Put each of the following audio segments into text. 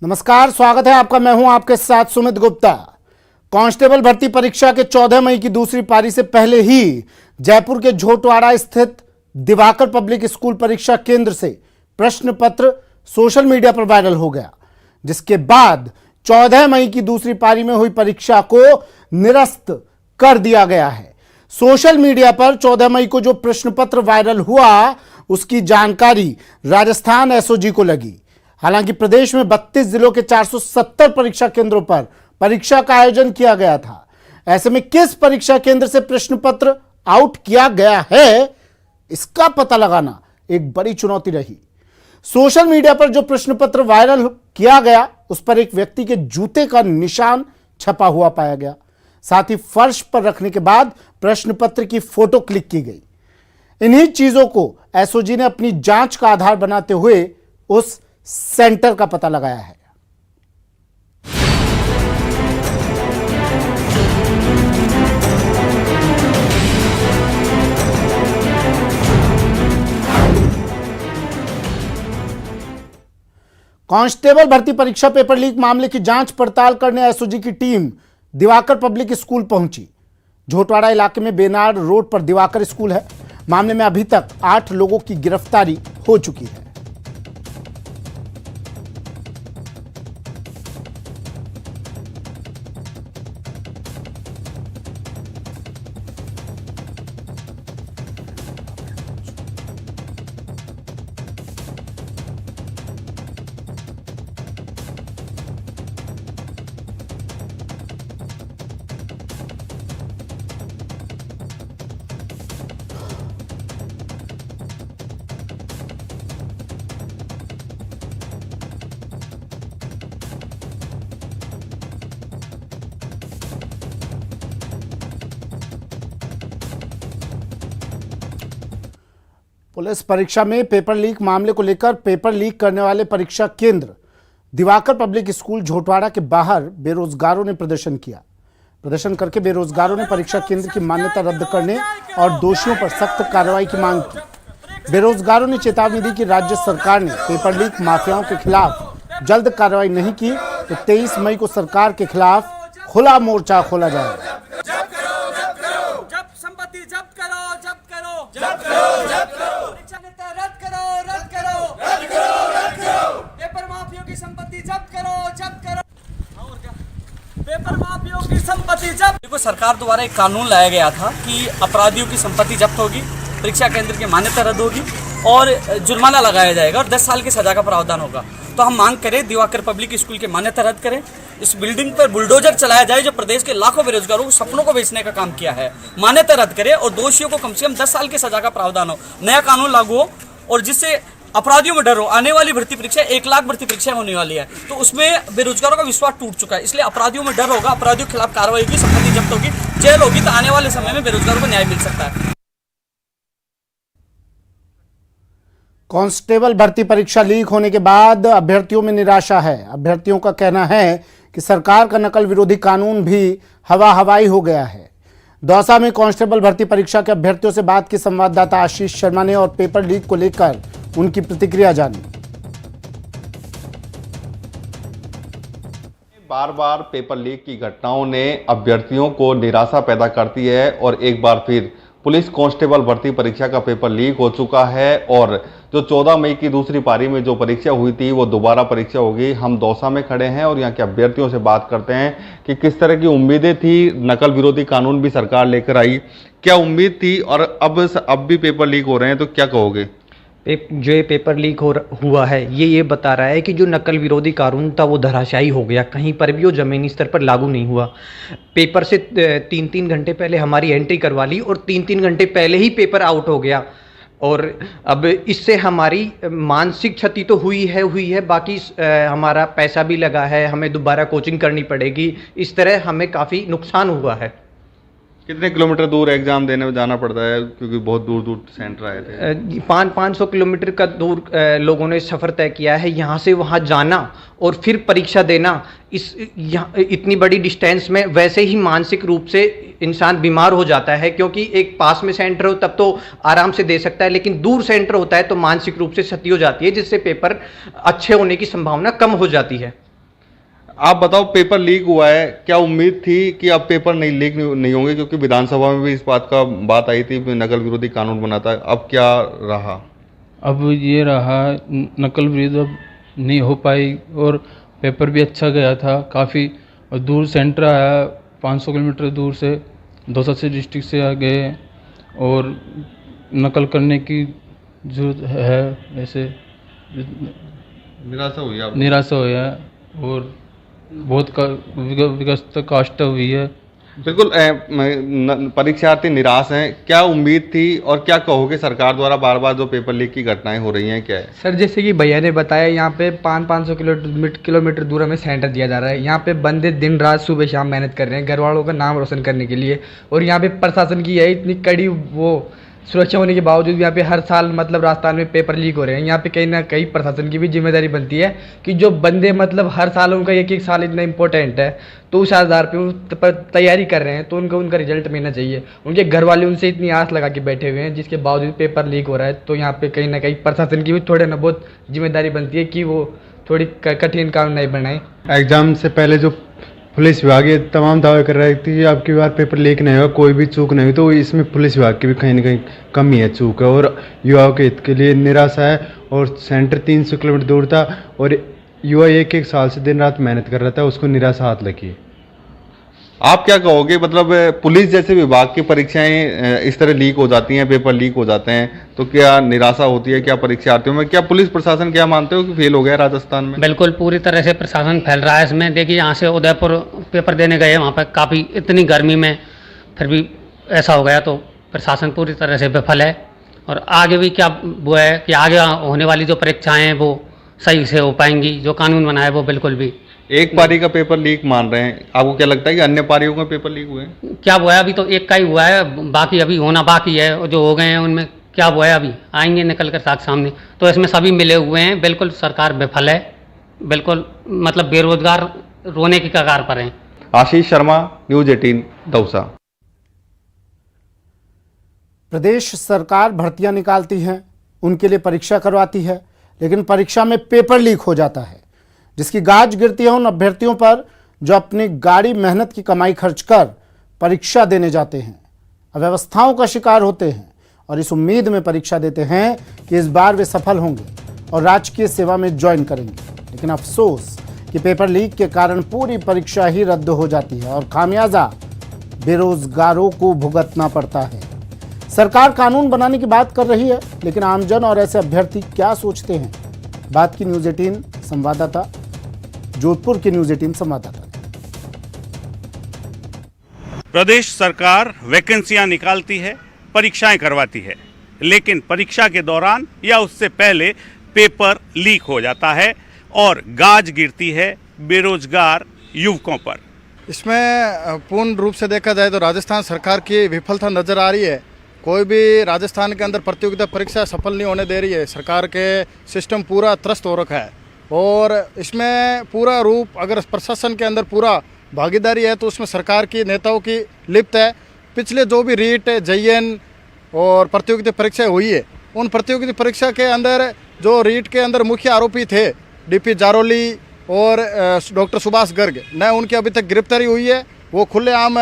नमस्कार, स्वागत है आपका। मैं हूं आपके साथ सुमित गुप्ता। कांस्टेबल भर्ती परीक्षा के 14 मई की दूसरी पारी से पहले ही जयपुर के झोटवाड़ा स्थित दिवाकर पब्लिक स्कूल परीक्षा केंद्र से प्रश्न पत्र सोशल मीडिया पर वायरल हो गया, जिसके बाद 14 मई की दूसरी पारी में हुई परीक्षा को निरस्त कर दिया गया है। सोशल मीडिया पर 14 मई को जो प्रश्न पत्र वायरल हुआ, उसकी जानकारी राजस्थान एसओजी को लगी। हालांकि प्रदेश में 32 जिलों के 470 परीक्षा केंद्रों पर परीक्षा का आयोजन किया गया था। ऐसे में किस परीक्षा केंद्र से प्रश्न पत्र आउट किया गया है, इसका पता लगाना एक बड़ी चुनौती रही। सोशल मीडिया पर जो प्रश्न पत्र वायरल किया गया, उस पर एक व्यक्ति के जूते का निशान छपा हुआ पाया गया। साथ ही फर्श पर रखने के बाद प्रश्न पत्र की फोटो क्लिक की गई। इन्हीं चीजों को एसओजी ने अपनी जांच का आधार बनाते हुए उस सेंटर का पता लगाया है। कांस्टेबल भर्ती परीक्षा पेपर लीक मामले की जांच पड़ताल करने एसओजी की टीम दिवाकर पब्लिक स्कूल पहुंची। झोटवाड़ा इलाके में बेनार रोड पर दिवाकर स्कूल है। मामले में अभी तक 8 लोगों की गिरफ्तारी हो चुकी है। पुलिस परीक्षा में पेपर लीक मामले को लेकर पेपर लीक करने वाले परीक्षा केंद्र दिवाकर पब्लिक स्कूल झोटवाड़ा के बाहर बेरोजगारों ने प्रदर्शन किया। प्रदर्शन करके बेरोजगारों ने परीक्षा केंद्र की मान्यता रद्द करने और दोषियों पर सख्त कार्रवाई की मांग की। बेरोजगारों ने चेतावनी दी कि राज्य सरकार ने पेपर लीक माफियाओं के खिलाफ जल्द कार्रवाई नहीं की तो 23 मई को सरकार के खिलाफ खुला मोर्चा खोला जाएगा। पेपर माफियों की संपत्ति जब्त। सरकार द्वारा एक कानून लाया गया था कि अपराधियों की संपत्ति जब्त होगी, परीक्षा केंद्र की मान्यता रद्द होगी और जुर्माना लगाया जाएगा और 10 साल की सजा का प्रावधान होगा। तो हम मांग करें दिवाकर पब्लिक स्कूल की मान्यता रद्द करें, इस बिल्डिंग पर बुलडोजर चलाया जाए जो प्रदेश के लाखों बेरोजगारों को सपनों को बेचने का काम किया है। मान्यता रद्द करें और दोषियों को कम से कम 10 साल की सजा का प्रावधान हो, नया कानून लागू हो और जिससे अपराधियों में डर हो। आने वाली भर्ती परीक्षा 1 लाख भर्ती परीक्षा होने वाली है, तो उसमें बेरोजगारों का विश्वास टूट चुका है। इसलिए अपराधियों में डर होगा, अपराधियों के खिलाफ कार्रवाई होगी, संपत्ति जब्त होगी, जेल होगी, तो आने वाले समय में बेरोजगारों को न्याय मिल सकता है। कांस्टेबल भर्ती परीक्षा लीक होने के बाद अभ्यर्थियों में निराशा है। अभ्यर्थियों का कहना है कि सरकार का नकल विरोधी कानून भी हवाई हो गया है। दौसा में कांस्टेबल भर्ती परीक्षा के अभ्यर्थियों से बात की संवाददाता आशीष शर्मा ने और पेपर लीक को लेकर उनकी प्रतिक्रिया जानी। बार बार पेपर लीक की घटनाओं ने अभ्यर्थियों को निराशा पैदा करती है और एक बार फिर पुलिस कांस्टेबल भर्ती परीक्षा का पेपर लीक हो चुका है और जो 14 मई की दूसरी पारी में जो परीक्षा हुई थी वो दोबारा परीक्षा होगी। हम दौसा में खड़े हैं और यहाँ के अभ्यर्थियों से बात करते हैं कि किस तरह की उम्मीदें थी। नकल विरोधी कानून भी सरकार लेकर आई, क्या उम्मीद थी और अब भी पेपर लीक हो रहे हैं, तो क्या कहोगे? जो ये पेपर लीक हुआ है ये बता रहा है कि जो नकल विरोधी कानून था वो धराशायी हो गया, कहीं पर भी वो जमीनी स्तर पर लागू नहीं हुआ। पेपर से 3-3 घंटे पहले हमारी एंट्री करवा ली और 3-3 घंटे पहले ही पेपर आउट हो गया और अब इससे हमारी मानसिक क्षति तो हुई है, बाकी हमारा पैसा भी लगा है, हमें दोबारा कोचिंग करनी पड़ेगी। इस तरह हमें काफ़ी नुकसान हुआ है। कितने किलोमीटर दूर एग्जाम देने में जाना पड़ता है, क्योंकि बहुत दूर दूर सेंटर आए थे? 500 किलोमीटर का दूर लोगों ने सफ़र तय किया है, यहाँ से वहाँ जाना और फिर परीक्षा देना। इतनी बड़ी डिस्टेंस में वैसे ही मानसिक रूप से इंसान बीमार हो जाता है, क्योंकि एक पास में सेंटर हो तब तो आराम से दे सकता है, लेकिन दूर सेंटर होता है तो मानसिक रूप से क्षति हो जाती है, जिससे पेपर अच्छे होने की संभावना कम हो जाती है। आप बताओ, पेपर लीक हुआ है, क्या उम्मीद थी कि अब पेपर नहीं होंगे, क्योंकि विधानसभा में भी इस बात आई थी, नकल विरोधी कानून बना था, अब क्या रहा? अब ये रहा, नकल विरोध अब नहीं हो पाई और पेपर भी अच्छा गया था काफ़ी, और दूर सेंटर आया 500 किलोमीटर दूर से, दौसा से डिस्ट्रिक्ट से आ गए, और नकल करने की जरूरत है, वैसे निराशा हुई है और बहुत विगस्त काष्ट हुई है। बिल्कुल, परीक्षार्थी निराश हैं, क्या उम्मीद थी और क्या कहोगे सरकार द्वारा बार बार जो पेपर लीक की घटनाएं हो रही हैं, क्या है? सर, जैसे कि भैया ने बताया, यहाँ पे 500 किलोमीटर दूर हमें सेंटर दिया जा रहा है। यहाँ पे बंदे दिन रात सुबह शाम मेहनत कर रहे हैं घर वालों का नाम रोशन करने के लिए, और यहाँ पे प्रशासन की है इतनी कड़ी वो सुरक्षा होने के बावजूद भी यहाँ पे हर साल मतलब राजस्थान में पेपर लीक हो रहे हैं। यहाँ पे कहीं ना कहीं प्रशासन की भी जिम्मेदारी बनती है कि जो बंदे मतलब हर साल उनका एक साल इतना इंपॉर्टेंट है, तो उस आधार पे उन पर तैयारी कर रहे हैं, तो उनका रिजल्ट मिलना चाहिए। उनके घर वाले उनसे इतनी आस लगा के बैठे हुए हैं, जिसके बावजूद पेपर लीक हो रहा है। तो यहाँ पे कहीं ना कहीं प्रशासन की भी थोड़े ना बहुत जिम्मेदारी बनती है कि वो थोड़ी कठिन कानून नहीं बनाए। एग्जाम से पहले जो पुलिस विभाग ये तमाम दावे कर रही थी कि अब की बार पेपर लीक नहीं होगा, कोई भी चूक नहीं हुई, तो इसमें पुलिस विभाग की भी कहीं ना कहीं कमी है, चूक है, और युवाओं के हित के लिए निराशा है। और सेंटर 300 किलोमीटर दूर था और युवा एक साल से दिन रात मेहनत कर रहा था, उसको निराशा हाथ लगी। आप क्या कहोगे, मतलब पुलिस जैसे विभाग की परीक्षाएं इस तरह लीक हो जाती हैं, पेपर लीक हो जाते हैं, तो क्या निराशा होती है क्या परीक्षार्थियों में? क्या पुलिस प्रशासन, क्या मानते हो कि फेल हो गया राजस्थान में? बिल्कुल पूरी तरह से प्रशासन फैल रहा है इसमें। देखिए, यहाँ से उदयपुर पेपर देने गए, वहाँ पर काफ़ी इतनी गर्मी में फिर भी ऐसा हो गया, तो प्रशासन पूरी तरह से विफल है। और आगे भी क्या वो है कि आगे होने वाली जो परीक्षाएँ हैं वो सही से हो पाएंगी, जो कानून बना है वो बिल्कुल भी। एक पारी का पेपर लीक मान रहे हैं, आपको क्या लगता है कि अन्य पारियों का पेपर लीक हुए हैं? क्या हुआ है, अभी तो एक का ही हुआ है, बाकी अभी होना बाकी है, और जो हो गए हैं उनमें क्या हुआ है अभी आएंगे निकल कर साथ सामने। तो इसमें सभी मिले हुए हैं, बिल्कुल सरकार विफल है, बिल्कुल मतलब बेरोजगार रोने की कगार पर हैं। आशीष शर्मा, न्यूज 18 दौसा। प्रदेश सरकार भर्तियां निकालती है, उनके लिए परीक्षा करवाती है, लेकिन परीक्षा में पेपर लीक हो जाता है, जिसकी गाज गिरती है उन अभ्यर्थियों पर जो अपनी गाड़ी मेहनत की कमाई खर्च कर परीक्षा देने जाते हैं, अव्यवस्थाओं का शिकार होते हैं और इस उम्मीद में परीक्षा देते हैं कि इस बार वे सफल होंगे और राजकीय सेवा में ज्वाइन करेंगे। लेकिन अफसोस कि पेपर लीक के कारण पूरी परीक्षा ही रद्द हो जाती है और खामियाजा बेरोजगारों को भुगतना पड़ता है। सरकार कानून बनाने की बात कर रही है, लेकिन आमजन और ऐसे अभ्यर्थी क्या सोचते हैं? बात की न्यूज 18 संवाददाता, जोधपुर के न्यूज 18 संवाददाता। प्रदेश सरकार वैकेंसियां निकालती है, परीक्षाएं करवाती है, लेकिन परीक्षा के दौरान या उससे पहले पेपर लीक हो जाता है और गाज गिरती है बेरोजगार युवकों पर। इसमें पूर्ण रूप से देखा जाए तो राजस्थान सरकार की विफलता नजर आ रही है। कोई भी राजस्थान के अंदर प्रतियोगिता परीक्षा सफल नहीं होने दे रही है। सरकार के सिस्टम पूरा त्रस्त हो रखा है और इसमें पूरा रूप अगर प्रशासन के अंदर पूरा भागीदारी है तो उसमें सरकार की नेताओं की लिप्त है। पिछले जो भी रीट, JN और प्रतियोगिता परीक्षा हुई है, उन प्रतियोगिता परीक्षा के अंदर जो रीट के अंदर मुख्य आरोपी थे DP जारोली और डॉक्टर सुभाष गर्ग, न उनकी अभी तक गिरफ्तारी हुई है। वो खुलेआम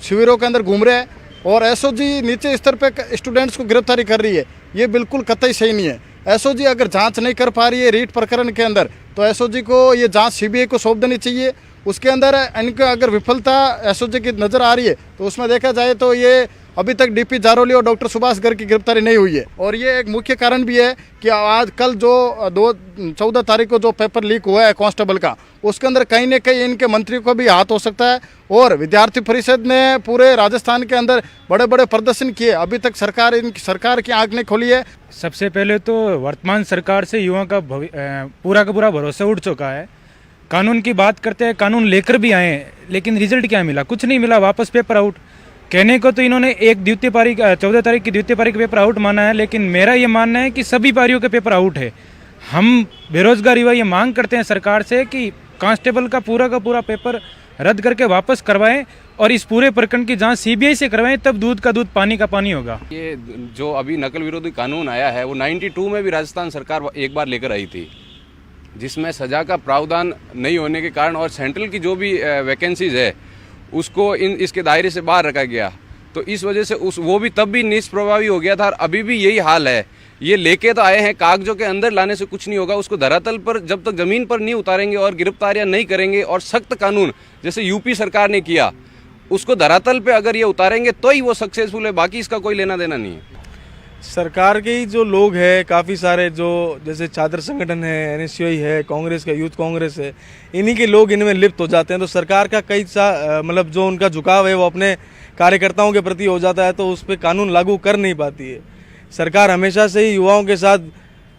शिविरों के अंदर घूम रहे हैं और SOG नीचे स्तर पे स्टूडेंट्स को गिरफ्तारी कर रही है। ये बिल्कुल कतई सही नहीं है। SOG अगर जांच नहीं कर पा रही है रीट प्रकरण के अंदर तो SOG को ये जांच CBI को सौंप देनी चाहिए। उसके अंदर इनका अगर विफलता SOG की नज़र आ रही है तो उसमें देखा जाए तो ये अभी तक DP जारोली और डॉक्टर सुभाष गर्ग की गिरफ्तारी नहीं हुई है। और ये एक मुख्य कारण भी है कि आज कल जो 14 तारीख को जो पेपर लीक हुआ है कांस्टेबल का, उसके अंदर कहीं न कहीं इनके मंत्रियों का भी हाथ हो सकता है। और विद्यार्थी परिषद ने पूरे राजस्थान के अंदर बड़े बड़े प्रदर्शन किए, अभी तक सरकार की आंख नहीं खोली है। सबसे पहले तो वर्तमान सरकार से युवाओं का पूरा का पूरा भरोसा उठ चुका है। कानून की बात करते हैं, कानून लेकर भी आए, लेकिन रिजल्ट क्या मिला? कुछ नहीं मिला, वापस पेपर आउट। कहने को तो इन्होंने 14 तारीख की द्वितीय पारी का पेपर आउट माना है, लेकिन मेरा ये मानना है कि सभी पारियों के पेपर आउट है। हम बेरोजगार युवा ये मांग करते हैं सरकार से कि कांस्टेबल का पूरा पेपर रद्द करके वापस करवाएं और इस पूरे प्रकरण की जांच CBI से करवाएं, तब दूध का दूध पानी का पानी होगा। ये जो अभी नकल विरोधी कानून आया है वो 92 में भी राजस्थान सरकार एक बार लेकर आई थी जिसमें सज़ा का प्रावधान नहीं होने के कारण और सेंट्रल की जो भी वैकेंसीज है उसको इसके दायरे से बाहर रखा गया। तो इस वजह से वो भी तब भी निष्प्रभावी हो गया था और अभी भी यही हाल है। ये लेके तो आए हैं, कागजों के अंदर लाने से कुछ नहीं होगा। उसको धरातल पर जब तक ज़मीन पर नहीं उतारेंगे और गिरफ्तारियां नहीं करेंगे और सख्त कानून जैसे यूपी सरकार ने किया उसको धरातल पे अगर ये उतारेंगे तो ही वो सक्सेसफुल है, बाकी इसका कोई लेना देना नहीं है। सरकार के ही जो लोग हैं काफ़ी सारे, जो जैसे छात्र संगठन है, NSUI है, कांग्रेस का यूथ कांग्रेस है, इन्हीं के लोग इनमें लिप्त हो जाते हैं। तो सरकार का कई सा मतलब जो उनका झुकाव है वो अपने कार्यकर्ताओं के प्रति हो जाता है, तो उस पर कानून लागू कर नहीं पाती है। सरकार हमेशा से ही युवाओं के साथ,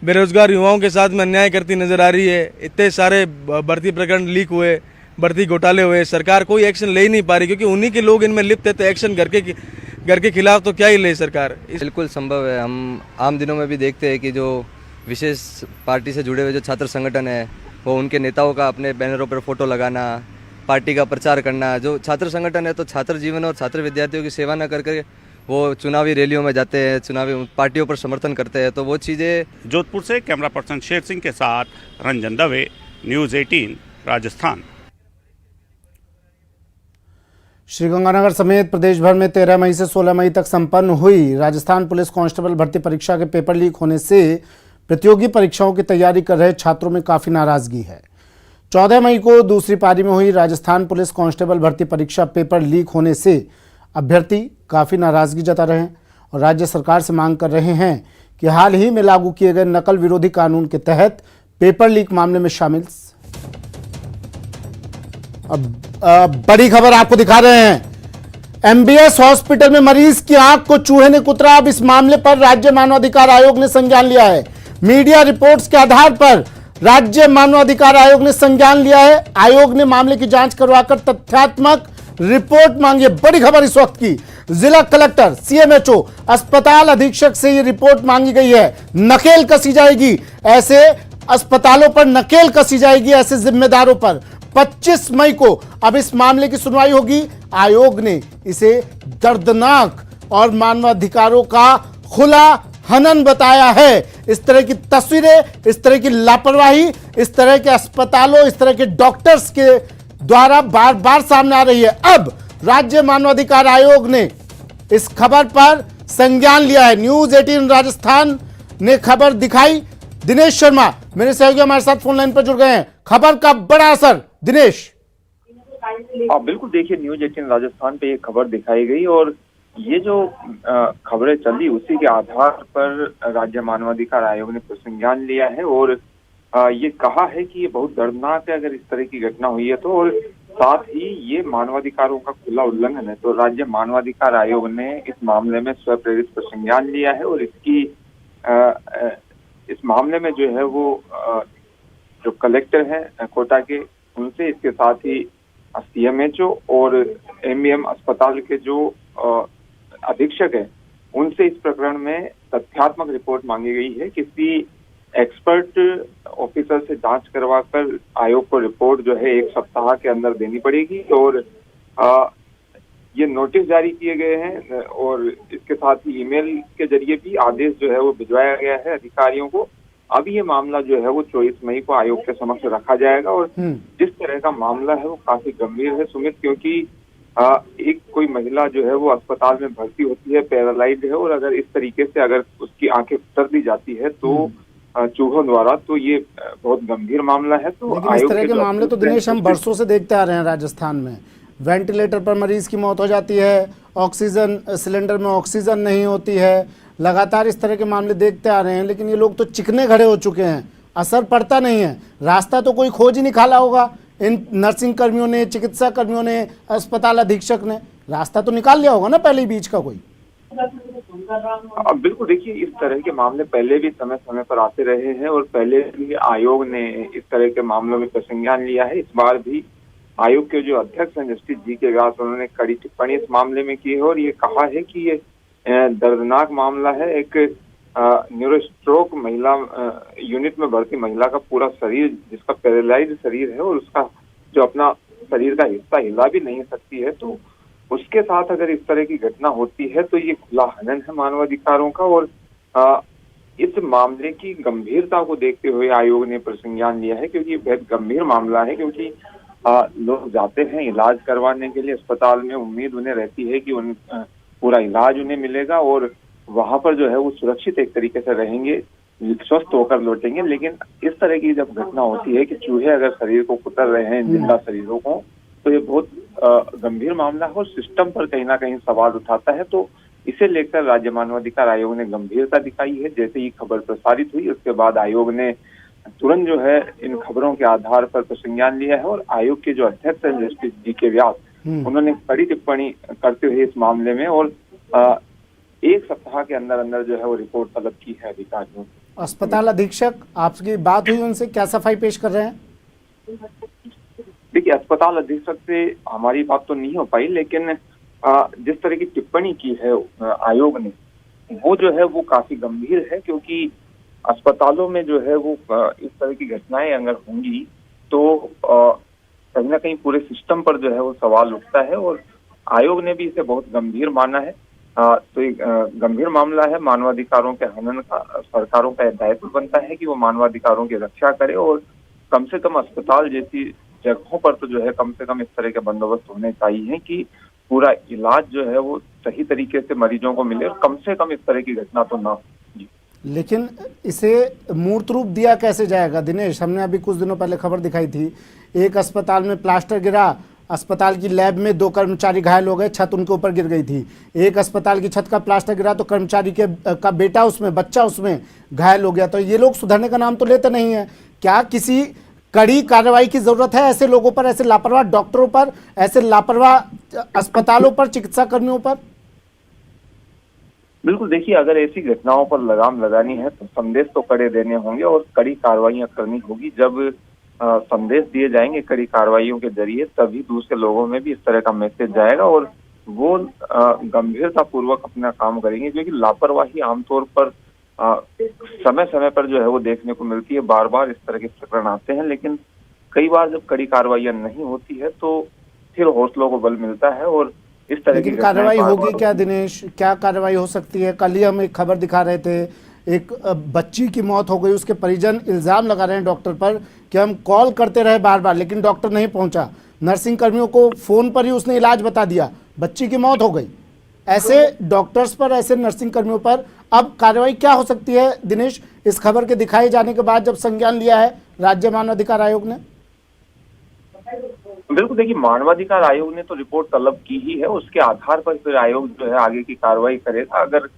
बेरोजगार युवाओं के साथ में अन्याय करती नजर आ रही है। इतने सारे भर्ती प्रकरण लीक हुए, भर्ती घोटाले हुए, सरकार कोई एक्शन ले ही नहीं पा रही क्योंकि उन्हीं के लोग इनमें लिप्त है। तो एक्शन घर के खिलाफ तो क्या ही ले सरकार। बिल्कुल संभव है। हम आम दिनों में भी देखते हैं कि जो विशेष पार्टी से जुड़े हुए जो छात्र संगठन है वो उनके नेताओं का अपने बैनरों पर फोटो लगाना, पार्टी का प्रचार करना। जो छात्र संगठन है तो छात्र जीवन और छात्र विद्यार्थियों की सेवा न करके वो चुनावी रैलियों में जाते हैं, चुनावी पार्टियों पर समर्थन करते हैं। तो वो चीज़ें। जोधपुर से कैमरा पर्सन शेर सिंह के साथ रंजन दवे, न्यूज़ 18 राजस्थान। श्रीगंगानगर समेत प्रदेश भर में 13 मई से 16 मई तक संपन्न हुई राजस्थान पुलिस कांस्टेबल भर्ती परीक्षा के पेपर लीक होने से प्रतियोगी परीक्षाओं की तैयारी कर रहे छात्रों में काफी नाराजगी है। 14 मई को दूसरी पारी में हुई राजस्थान पुलिस कांस्टेबल भर्ती परीक्षा पेपर लीक होने से अभ्यर्थी काफी नाराजगी जता रहे हैं और राज्य सरकार से मांग कर रहे हैं कि हाल ही में लागू किए गए नकल विरोधी कानून के तहत पेपर लीक मामले में शामिल। अब बड़ी खबर आपको दिखा रहे हैं। MBS हॉस्पिटल में मरीज की आंख को चूहे ने कुतरा। अब इस मामले पर राज्य मानवाधिकार आयोग ने संज्ञान लिया है। मीडिया रिपोर्ट्स के आधार पर राज्य मानवाधिकार आयोग ने संज्ञान लिया है। आयोग ने मामले की जांच करवाकर तथ्यात्मक रिपोर्ट मांगी है। बड़ी खबर इस वक्त की, जिला कलेक्टर, CMHO, अस्पताल अधीक्षक से ये रिपोर्ट मांगी गई है। नकेल कसी जाएगी, ऐसे अस्पतालों पर नकेल कसी जाएगी, ऐसे जिम्मेदारों पर। 25 मई को अब इस मामले की सुनवाई होगी। आयोग ने इसे दर्दनाक और मानवाधिकारों का खुला हनन बताया है। इस तरह की तस्वीरें, इस तरह की लापरवाही, इस तरह के अस्पतालों, इस तरह के डॉक्टर्स के द्वारा बार बार सामने आ रही है। अब राज्य मानवाधिकार आयोग ने इस खबर पर संज्ञान लिया है। न्यूज़ 18 राजस्थान ने खबर दिखाई। दिनेश शर्मा मेरे सहयोगी हमारे साथ फोन लाइन पर जुड़ गए हैं। खबर का बड़ा असर, दिनेश। बिल्कुल, देखिए न्यूज़ 18 राजस्थान पे ये खबर दिखाई गई और ये जो खबरें चली उसी के आधार पर राज्य मानवाधिकार आयोग ने संज्ञान लिया है और ये कहा है कि ये बहुत दर्दनाक है अगर इस तरह की घटना हुई है तो, और साथ ही ये मानवाधिकारों का खुला उल्लंघन है। तो राज्य मानवाधिकार आयोग ने इस मामले में स्वप्रेरित संज्ञान लिया है और इस मामले में जो है वो जो कलेक्टर हैं कोटा के, उनसे, इसके साथ ही CMHO और MBM अस्पताल के जो अधीक्षक हैं उनसे इस प्रकरण में तथ्यात्मक रिपोर्ट मांगी गई है। किसी एक्सपर्ट ऑफिसर से जांच करवाकर आयोग को रिपोर्ट जो है 1 सप्ताह के अंदर देनी पड़ेगी और ये नोटिस जारी किए गए हैं और इसके साथ ही ईमेल के जरिए भी आदेश जो है वो भिजवाया गया है अधिकारियों को। अब ये मामला जो है वो 24 मई को आयोग के समक्ष रखा जाएगा और जिस तरह का मामला है वो काफी गंभीर है सुमित, क्योंकि एक कोई महिला जो है वो अस्पताल में भर्ती होती है, पैरालाइज्ड है और अगर इस तरीके से अगर उसकी आंखें उतर दी जाती है तो चूहों द्वारा, तो ये बहुत गंभीर मामला है। तो लेकिन इस तरह के मामले तो दिनेश हम बरसों से देखते आ रहे हैं राजस्थान में। वेंटिलेटर पर मरीज की मौत हो जाती है, ऑक्सीजन सिलेंडर में ऑक्सीजन नहीं होती है, लगातार इस तरह के मामले देखते आ रहे हैं। लेकिन ये लोग तो चिकने खड़े हो चुके हैं, असर पड़ता नहीं है। रास्ता तो कोई खोज ही निकाला होगा इन नर्सिंग कर्मियों ने, चिकित्सा कर्मियों ने, अस्पताल अधीक्षक ने रास्ता तो निकाल लिया होगा ना पहले बीच का कोई। बिल्कुल, देखिए इस तरह के मामले पहले भी समय समय पर आते रहे हैं और पहले भी आयोग ने इस तरह के मामलों में संज्ञान लिया है। इस बार भी आयोग के जो अध्यक्ष हैं जस्टिस GK व्यास, उन्होंने कड़ी टिप्पणी इस मामले में की है और ये कहा है कि ये दर्दनाक मामला है। एक न्यूरोस्ट्रोक महिला यूनिट में भर्ती महिला का पूरा शरीर, जिसका पैरालाइज्ड शरीर है और उसका जो अपना शरीर का हिस्सा हिला भी नहीं सकती है, तो उसके साथ अगर इस तरह की घटना होती है तो ये खुला हनन है मानवाधिकारों का। और इस मामले की गंभीरता को देखते हुए आयोग ने प्रसंज्ञान लिया है, क्योंकि बेहद गंभीर मामला है। क्योंकि लोग जाते हैं इलाज करवाने के लिए अस्पताल में, उम्मीद उन्हें रहती है कि पूरा इलाज उन्हें मिलेगा और वहां पर जो है वो सुरक्षित एक तरीके से रहेंगे, स्वस्थ होकर लौटेंगे। लेकिन इस तरह की जब घटना होती है कि चूहे अगर शरीर को कुतर रहे हैं, जिंदा शरीरों को, तो ये बहुत गंभीर मामला है और सिस्टम पर कहीं ना कहीं सवाल उठाता है। तो इसे लेकर राज्य मानवाधिकार आयोग ने गंभीरता दिखाई है। जैसे ही खबर प्रसारित हुई उसके बाद आयोग ने तुरंत जो है इन खबरों के आधार पर प्रसंज्ञान लिया है और आयोग के जो अध्यक्ष हैं जस्टिस जी.के. व्यास, उन्होंने कड़ी टिप्पणी करते हुए इस मामले में और 1 सप्ताह के अंदर अंदर जो है वो रिपोर्ट तलब की है अधिकारियों। अस्पताल अधीक्षक, आपकी बात हुई उनसे, क्या सफाई पेश कर रहे हैं? देखिए, अस्पताल अधीक्षक से हमारी बात तो नहीं हो पाई, लेकिन जिस तरह की टिप्पणी की है आयोग ने, वो जो है वो काफी गंभीर है। क्योंकि अस्पतालों में जो है वो इस तरह की घटनाएं अगर होंगी तो कहीं ना कहीं पूरे सिस्टम पर जो है वो सवाल उठता है और आयोग ने भी इसे बहुत गंभीर माना है। तो एक गंभीर मामला है मानवाधिकारों के हनन का। सरकारों का दायित्व बनता है कि वो मानवाधिकारों की रक्षा करे और कम से कम अस्पताल जैसी जगहों पर तो जो है कम से कम इस तरह के बंदोबस्त होने चाहिए कि पूरा इलाज जो है वो सही तरीके से मरीजों को मिले और कम से कम इस तरह की घटना तो ना हो। लेकिन इसे मूर्त रूप दिया कैसे जाएगा दिनेश? हमने अभी कुछ दिनों पहले खबर दिखाई थी, एक अस्पताल में प्लास्टर गिरा, अस्पताल की लैब में 2 कर्मचारी घायल हो गए, छत उनके ऊपर गिर गई थी। एक अस्पताल की छत का प्लास्टर गिरा तो कर्मचारी का बेटा उसमें, बच्चा उसमें घायल हो गया। तो ये लोग सुधरने का नाम तो लेते नहीं है। क्या किसी कड़ी कार्रवाई की जरूरत है ऐसे लोगों पर, ऐसे लापरवाह डॉक्टरों पर, ऐसे लापरवाह अस्पतालों पर, चिकित्सा कर्मियों पर? बिल्कुल, देखिए, अगर ऐसी घटनाओं पर लगाम लगानी है तो संदेश तो कड़े देने होंगे और कड़ी कार्रवाइयां करनी होगी। जब संदेश दिए जाएंगे कड़ी कार्रवाइयों के जरिए, तभी दूसरे लोगों में भी इस तरह का मैसेज जाएगा और वो गंभीरता पूर्वक अपना काम करेंगे। क्योंकि लापरवाही आमतौर पर समय समय पर जो है वो देखने को मिलती है। बार बार इस तरह के प्रकरण आते हैं, लेकिन कई बार जब कड़ी कार्रवाइयां नहीं होती है तो फिर हौसलों को बल मिलता है और इस तरह की कार्रवाई होगी क्या दिनेश? क्या कार्रवाई हो सकती है? कल ही हम एक खबर दिखा रहे थे, एक बच्ची की मौत हो गई, उसके परिजन इल्जाम लगा रहे हैं डॉक्टर पर कि हम कॉल करते रहे बार बार लेकिन डॉक्टर नहीं पहुंचा। नर्सिंग कर्मियों को फोन पर ही उसने इलाज बता दिया, बच्ची की मौत हो गई। ऐसे डॉक्टर्स पर, ऐसे नर्सिंग कर्मियों पर अब कार्रवाई क्या हो सकती है दिनेश, इस खबर के दिखाए जाने के बाद जब संज्ञान लिया है राज्य मानवाधिकार आयोग ने? बिल्कुल, देखिए, मानवाधिकार आयोग ने तो रिपोर्ट तलब की ही है, उसके आधार पर फिर आयोग जो है आगे की कार्रवाई करेगा। अगर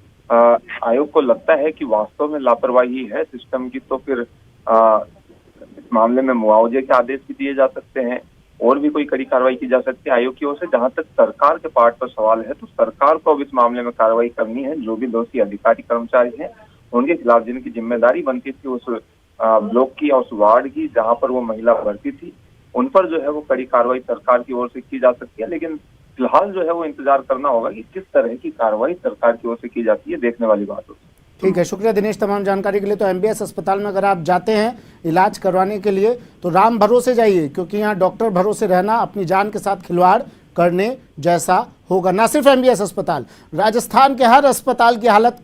आयोग को लगता है कि वास्तव में लापरवाही है सिस्टम की, तो फिर इस मामले में मुआवजे के आदेश भी दिए जा सकते हैं और भी कोई कड़ी कार्रवाई की जा सकती है आयोग की ओर से। जहां तक सरकार के पार्ट पर सवाल है तो सरकार को अब इस मामले में कार्रवाई करनी है। जो भी दोषी अधिकारी कर्मचारी हैं उनके खिलाफ जिनकी जिम्मेदारी बनती थी उस ब्लॉक की या उस वार्ड की जहां पर वो महिला भर्ती थी, उन पर जो है वो कड़ी कार्रवाई सरकार की ओर से की जा सकती है। लेकिन फिलहाल जो है वो इंतजार करना होगा कि किस तरह की कार्रवाई सरकार की ओर से की जाती है, देखने वाली बात होगी। ठीक है, शुक्रिया दिनेश तमाम जानकारी के लिए। तो एमबीएस अस्पताल में अगर आप जाते हैं इलाज करवाने के लिए तो राम भरोसे जाइए, क्योंकि यहाँ डॉक्टर भरोसे रहना अपनी जान के साथ खिलवाड़ करने जैसा होगा। ना सिर्फ एमबीएस अस्पताल, राजस्थान के हर अस्पताल की हालत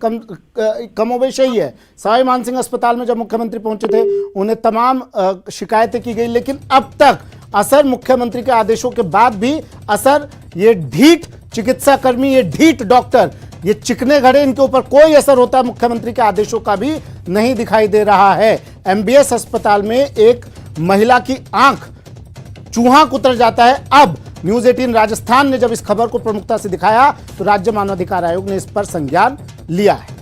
कमोबेश यही है। सवाई मानसिंह अस्पताल में जब मुख्यमंत्री पहुंचे थे उन्हें तमाम शिकायतें की गई, लेकिन अब तक असर, मुख्यमंत्री के आदेशों के बाद भी असर, ये ढीठ चिकित्सा कर्मी, ये ढीठ डॉक्टर, ये चिकने घड़े, इनके ऊपर कोई असर होता मुख्यमंत्री के आदेशों का भी नहीं दिखाई दे रहा है। एमबीएस अस्पताल में एक महिला की आंख चूहा कुतर जाता है। अब न्यूज 18 राजस्थान ने जब इस खबर को प्रमुखता से दिखाया तो राज्य मानवाधिकार आयोग ने इस पर संज्ञान लिया है।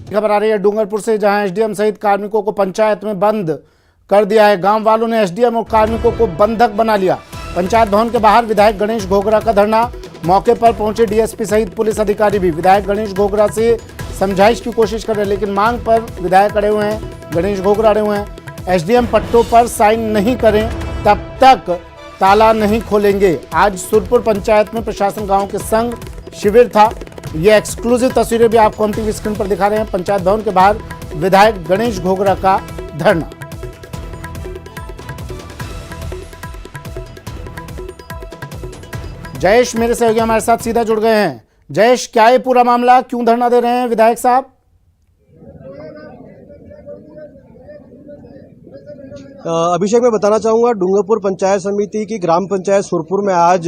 खबर आ रही है डूंगरपुर से, जहां एसडीएम सहित कार्मिकों को पंचायत में बंद कर दिया है। गांव वालों ने एसडीएम और कार्मिकों को बंधक बना लिया। पंचायत भवन के बाहर विधायक गणेश घोगरा का धरना, मौके पर पहुंचे डीएसपी सहित पुलिस अधिकारी भी। विधायक गणेश घोगरा से समझाइश की कोशिश कर रहे हैं, लेकिन मांग पर विधायक अड़े हुए हैं, गणेश घोगरा अड़े हुए हैं। एसडीएम पट्टों पर साइन नहीं करें तब तक ताला नहीं खोलेंगे। आज सुरपुर पंचायत में प्रशासन गांव के संग शिविर था। ये एक्सक्लूसिव तस्वीरें भी आपको हम टीवी स्क्रीन पर दिखा रहे हैं। पंचायत भवन के बाहर विधायक गणेश घोगरा का धरना। जयेश मेरे सहयोगी हमारे साथ सीधा जुड़ गए हैं। जयेश, क्या ये पूरा मामला, क्यों धरना दे रहे हैं विधायक साहब? अभिषेक, मैं बताना चाहूँगा डूंगरपुर पंचायत समिति की ग्राम पंचायत सुरपुर में आज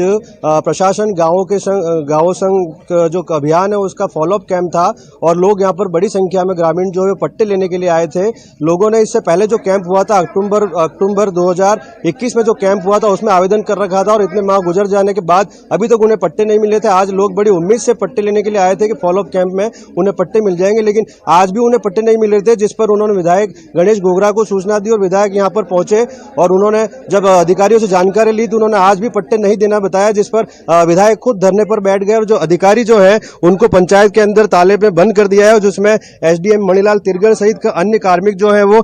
प्रशासन गाँवों संघ जो अभियान है उसका फॉलोअप कैंप था और लोग यहाँ पर बड़ी संख्या में ग्रामीण जो है पट्टे लेने के लिए आए थे। लोगों ने इससे पहले जो कैंप हुआ था अक्टूबर 2021 में जो कैंप हुआ था उसमें आवेदन कर रखा था और इतने माह गुजर जाने के बाद अभी तक उन्हें पट्टे नहीं मिले थे। आज लोग बड़ी उम्मीद से पट्टे लेने के लिए आए थे कि फॉलोअप कैंप में उन्हें पट्टे मिल जाएंगे, लेकिन आज भी उन्हें पट्टे नहीं मिल रहे थे, जिस पर उन्होंने विधायक गणेश गोगरा को सूचना दी और विधायक यहाँ पर पहुंचे और उन्होंने जब अधिकारियों से जानकारी ली तो उन्होंने आज भी पट्टे नहीं देना बताया, जिस पर विधायक खुद धरने पर बैठ गए और जो अधिकारी जो है उनको पंचायत के अंदर ताले पे बंद कर दिया है, जिसमें एसडीएम मणिलाल तिरगड़ सहित अन्य कार्मिक जो है वो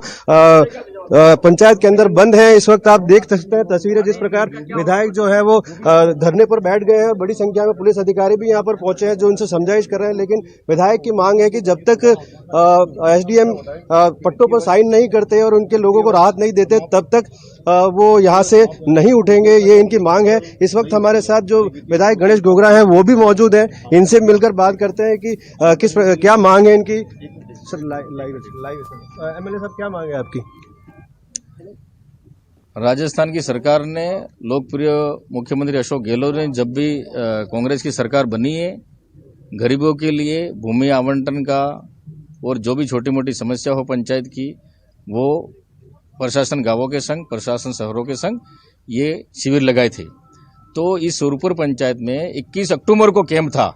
पंचायत के अंदर बंद है। इस वक्त आप देख सकते हैं तस्वीरें जिस प्रकार विधायक जो है वो धरने पर बैठ गए हैं। बड़ी संख्या में पुलिस अधिकारी भी यहाँ पर पहुंचे हैं जो उनसे समझाइश कर रहे हैं, लेकिन विधायक की मांग है कि जब तक एसडीएम पट्टों पर साइन नहीं करते और उनके लोगों को राहत नहीं देते तब तक वो यहाँ से नहीं उठेंगे, ये इनकी मांग है। इस वक्त हमारे साथ जो विधायक गणेश गोगरा हैं वो भी मौजूद हैं, इनसे मिलकर बात करते हैं कि क्या मांग है इनकी। सर लाइव एमएलए साहब, क्या मांग है आपकी? राजस्थान की सरकार ने लोकप्रिय मुख्यमंत्री अशोक गहलोत ने जब भी कांग्रेस की सरकार बनी है, गरीबों के लिए भूमि आवंटन का और जो भी छोटी मोटी समस्या हो पंचायत की, वो प्रशासन गांवों के संग, प्रशासन शहरों के संग ये शिविर लगाए थे। तो इस सुरपुर पंचायत में 21 अक्टूबर को कैंप था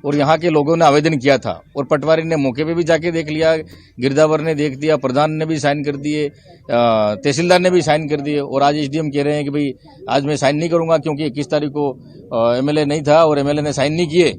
और यहाँ के लोगों ने आवेदन किया था और पटवारी ने मौके पे भी जाके देख लिया, गिरदावर ने देख दिया, प्रधान ने भी साइन कर दिए, तहसीलदार ने भी साइन कर दिए और आज एसडीएम कह रहे हैं कि भाई आज मैं साइन नहीं करूंगा क्योंकि 21 तारीख को एमएलए नहीं था और एमएलए ने साइन नहीं किए,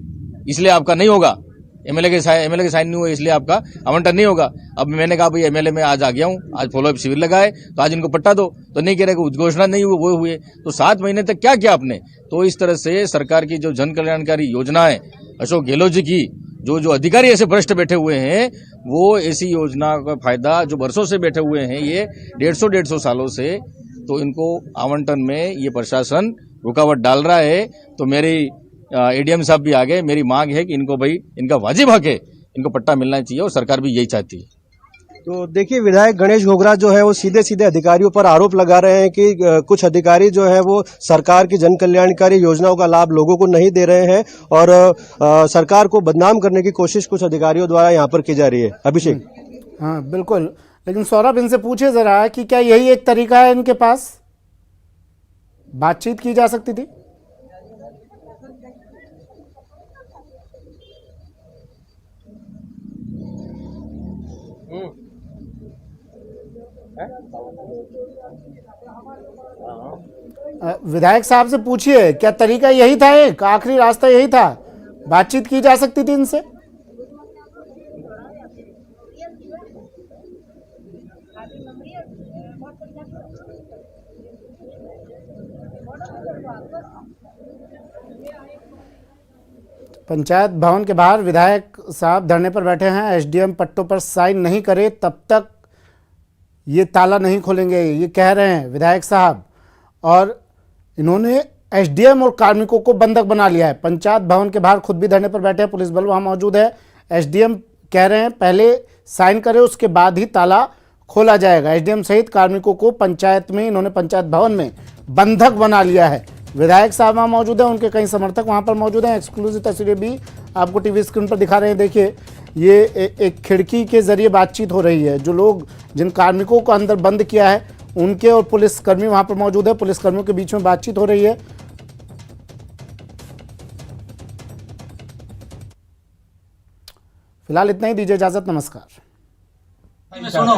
इसलिए आपका नहीं होगा। एमएलए के साइन नहीं हुए इसलिए आपका आवंटन नहीं होगा। अब मैंने कहा भाई एमएलए में आज आ गया हूँ, आज फॉलोअप शिविर लगाए तो आज इनको पट्टा दो, तो नहीं कह रहे कि घोषणा नहीं हुई वो हुए। तो 7 महीने तक क्या किया आपने? तो इस तरह से सरकार की जो जन कल्याणकारी योजना है अशोक गहलोत जी की, जो अधिकारी ऐसे भ्रष्ट बैठे हुए हैं वो ऐसी योजना का फायदा जो वर्षों से बैठे हुए हैं ये 150 सालों से, तो इनको आवंटन में ये प्रशासन रुकावट डाल रहा है। तो मेरी एडीएम साहब भी आ गए, मेरी मांग है कि इनको भाई इनका वाजिब हक है, इनको पट्टा मिलना चाहिए और सरकार भी यही चाहती है। तो देखिए विधायक गणेश गोगरा जो है वो सीधे सीधे अधिकारियों पर आरोप लगा रहे हैं कि कुछ अधिकारी जो है वो सरकार की जन कल्याणकारी योजनाओं का लाभ लोगों को नहीं दे रहे हैं और सरकार को बदनाम करने की कोशिश कुछ अधिकारियों द्वारा यहाँ पर की जा रही है। अभिषेक। हाँ बिल्कुल, लेकिन सौरभ इनसे पूछे जरा कि क्या यही एक तरीका है इनके पास, बातचीत की जा सकती थी? विधायक साहब से पूछिए क्या तरीका यही था, एक आखिरी रास्ता यही था, बातचीत की जा सकती थी इनसे? पंचायत भवन के बाहर विधायक साहब धरने पर बैठे हैं। एसडीएम पट्टों पर साइन नहीं करे तब तक ये ताला नहीं खोलेंगे, ये कह रहे हैं विधायक साहब। और इन्होंने एसडीएम और कार्मिकों को बंधक बना लिया है। पंचायत भवन के बाहर खुद भी धरने पर बैठे हैं, पुलिस बल वहां मौजूद है। एसडीएम कह रहे हैं पहले साइन करे उसके बाद ही ताला खोला जाएगा। एसडीएम सहित कार्मिकों को पंचायत में, इन्होंने पंचायत भवन में बंधक बना लिया है। विधायक साहब वहाँ मौजूद हैं, उनके कई समर्थक वहाँ पर मौजूद हैं। एक्सक्लूसिव तस्वीरें भी आपको टीवी स्क्रीन पर दिखा रहे हैं। देखिए ये एक खिड़की के जरिए बातचीत हो रही है। जो लोग, जिन कार्मिकों को अंदर बंद किया है उनके और पुलिसकर्मी वहाँ पर मौजूद है, पुलिसकर्मियों के बीच में बातचीत हो रही है। फिलहाल इतना ही, दीजिए इजाजत, नमस्कार। सुनो